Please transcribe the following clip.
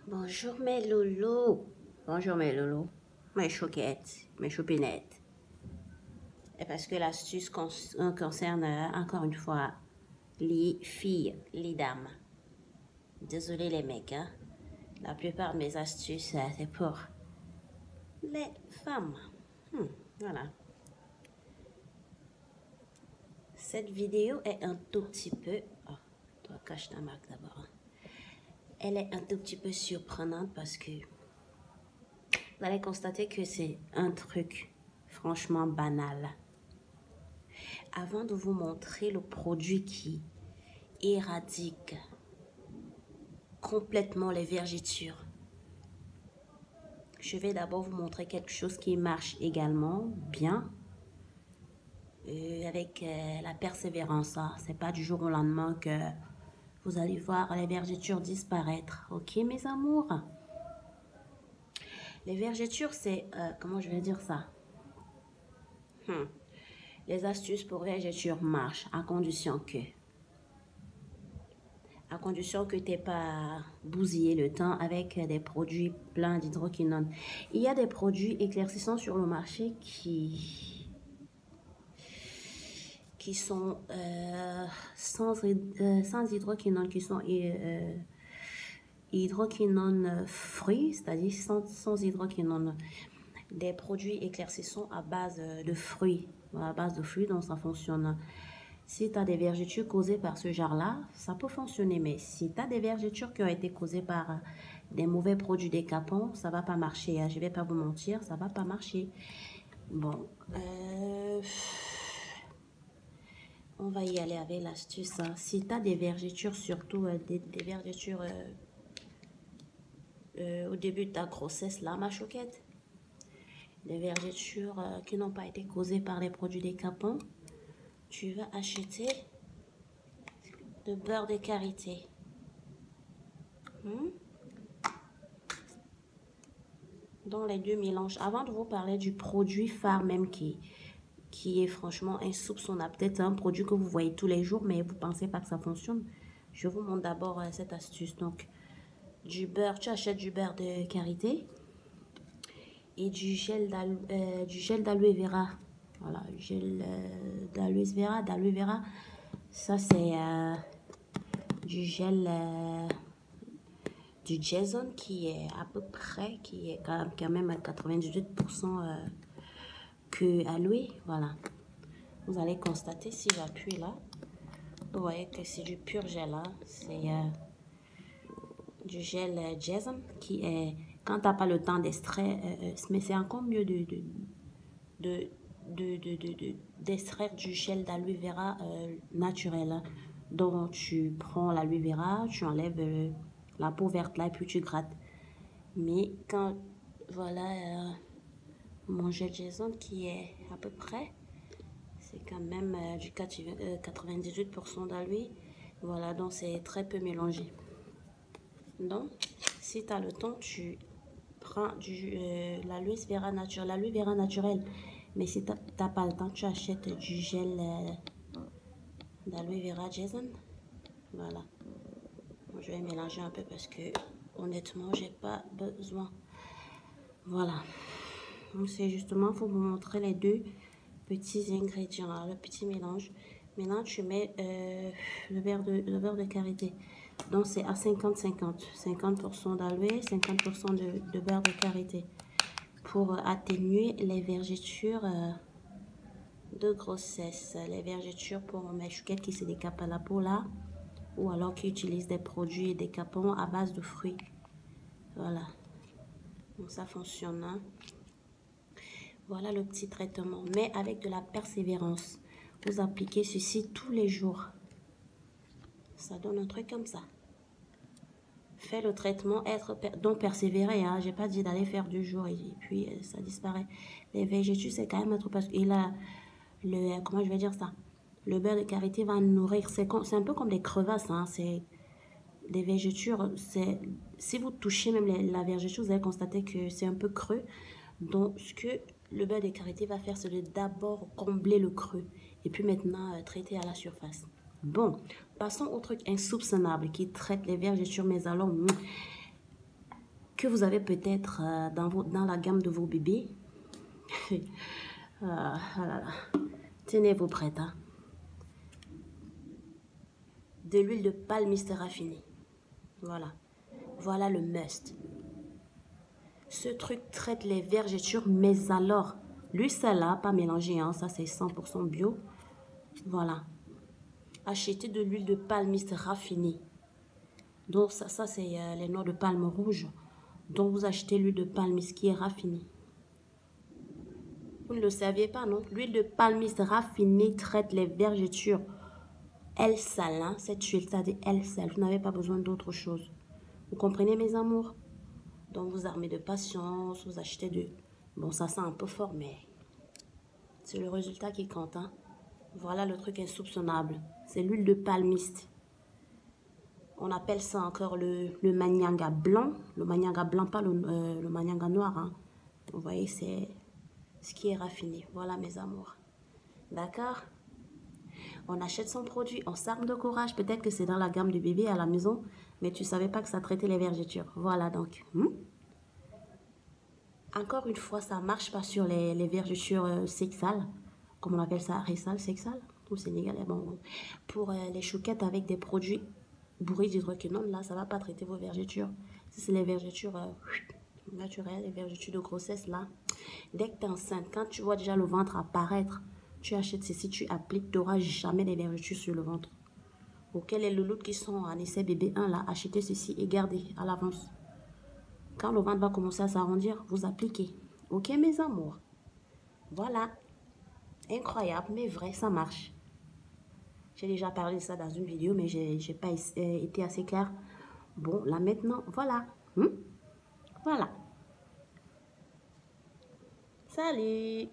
Bonjour mes loulous. Bonjour mes loulous. Mes chouquettes, mes choupinettes. Et parce que l'astuce concerne encore une fois les filles, les dames. Désolé les mecs, hein. La plupart de mes astuces, c'est pour les femmes. Voilà. Cette vidéo est un tout petit peu... Oh, toi, cache ta marque d'abord. Elle est un tout petit peu surprenante parce que vous allez constater que c'est un truc franchement banal. Avant de vous montrer le produit qui éradique complètement les vergetures, je vais d'abord vous montrer quelque chose qui marche également bien avec la persévérance. Hein. C'est pas du jour au lendemain que vous allez voir les vergetures disparaître. Ok mes amours? Les vergetures, c'est... comment je vais dire ça? Les astuces pour vergetures marchent à condition que tu n'aies pas bousillé le temps avec des produits pleins d'hydroquinone. Il y a des produits éclaircissants sur le marché qui sont sans hydroquinone, qui sont hydroquinone free, c'est-à-dire sans hydroquinone. Des produits éclaircissants à base de fruits, donc ça fonctionne. Si tu as des vergetures causées par ce genre-là, ça peut fonctionner. Mais si tu as des vergetures qui ont été causées par des mauvais produits décapants, ça ne va pas marcher. Hein. Je ne vais pas vous mentir, ça ne va pas marcher. Bon, on va y aller avec l'astuce. Hein. Si tu as des vergetures, surtout des vergetures au début de ta grossesse, là, ma chouquette, des vergetures qui n'ont pas été causées par les produits décapants, tu vas acheter de beurre de karité. Dans les deux mélanges. Avant de vous parler du produit phare même qui est franchement insoupçonnable, peut-être un produit que vous voyez tous les jours, mais vous ne pensez pas que ça fonctionne, je vous montre d'abord cette astuce. Donc, du beurre, tu achètes du beurre de karité et du gel d'aloe vera. Voilà, gel d'aloe vera. Ça, c'est du gel du Jason qui est à peu près, qui est quand même à 98% que aloe. Voilà. Vous allez constater si j'appuie là. Vous voyez que c'est du pur gel là. C'est du gel Jason qui est, quand tu n'as pas le temps d'extraire, mais c'est encore mieux d'extraire du gel d'aloe vera naturel. Hein. Donc tu prends l'aloe vera, tu enlèves la peau verte là et puis tu grattes. Mais quand, voilà, mon gel Jason qui est à peu près, c'est quand même du 98% d'aloe. Voilà, donc c'est très peu mélangé. Donc, si tu as le temps, tu prends l'aloe vera naturelle. Mais si tu n'as pas le temps, tu achètes du gel d'aloe vera Jason. Voilà. Bon, je vais mélanger un peu parce que honnêtement, j'ai pas besoin. Voilà. Donc c'est justement pour vous montrer les deux petits ingrédients, là, le petit mélange. Maintenant, tu mets le beurre de karité. Donc, c'est à 50-50. 50% d'aloe, 50% de beurre de karité. Pour atténuer les vergetures de grossesse. Les vergetures pour mes chouquettes qui se décapent à la peau là. Ou alors qui utilisent des produits décapants à base de fruits. Voilà. Donc, ça fonctionne. Hein? Voilà le petit traitement. Mais avec de la persévérance. Vous appliquez ceci tous les jours. Ça donne un truc comme ça. Fait le traitement, donc persévérer. Hein. J'ai pas dit d'aller faire du jour et puis ça disparaît. Les végétus, c'est quand même un truc parce qu'il a le, comment je vais dire ça? Le beurre de karité va nourrir. C'est un peu comme des crevasses. Hein. C'est des végétures. Si vous touchez même la végéture, vous allez constater que c'est un peu creux. Donc, ce que le beurre de karité va faire, c'est de d'abord combler le creux et puis maintenant traiter à la surface. Bon, passons au truc insoupçonnable qui traite les vergetures, mais alors, que vous avez peut-être dans la gamme de vos bébés. Ah là là. Tenez-vous prête. Hein. De l'huile de palmiste raffinée. Voilà. Voilà le must. Ce truc traite les vergetures, mais alors, l'huile là, pas mélangée, hein, ça c'est 100% bio. Voilà. Achetez de l'huile de palmiste raffinée. Donc ça c'est les noix de palme rouge. Donc vous achetez l'huile de palmiste qui est raffinée. Vous ne le saviez pas, non? L'huile de palmiste raffinée traite les vergetures. Elle sale, hein? Cette huile, ça dit elle sale. Vous n'avez pas besoin d'autre chose. Vous comprenez, mes amours? Donc vous armez de patience, vous achetez de... Bon, ça sent un peu fort, mais c'est le résultat qui compte, hein? Voilà le truc insoupçonnable. C'est l'huile de palmiste. On appelle ça encore le manianga blanc. Le manianga blanc, pas le manianga noir, hein? Vous voyez, c'est ce qui est raffiné. Voilà, mes amours. D'accord? On achète son produit, on s'arme de courage. Peut-être que c'est dans la gamme du bébé à la maison, mais tu ne savais pas que ça traitait les vergetures. Voilà donc. Encore une fois, ça ne marche pas sur les vergetures sexuelles, comme on appelle ça, réssal, sexual, au Sénégal. Bon, pour les chouquettes avec des produits bourrés d'hydroquinone, là, ça ne va pas traiter vos vergetures. Si c'est les vergetures naturelles, les vergetures de grossesse, là, dès que tu es enceinte, quand tu vois déjà le ventre apparaître, tu achètes ceci, tu appliques, tu n'auras jamais des vergetures sur le ventre. Auquel les louloutes qui sont en essai bébé 1, là, achetez ceci et gardez à l'avance. Quand le ventre va commencer à s'arrondir, vous appliquez. Ok, mes amours? Voilà. Incroyable, mais vrai, ça marche. J'ai déjà parlé de ça dans une vidéo, mais je n'ai pas été assez claire. Bon, là maintenant, voilà. Voilà. Salut!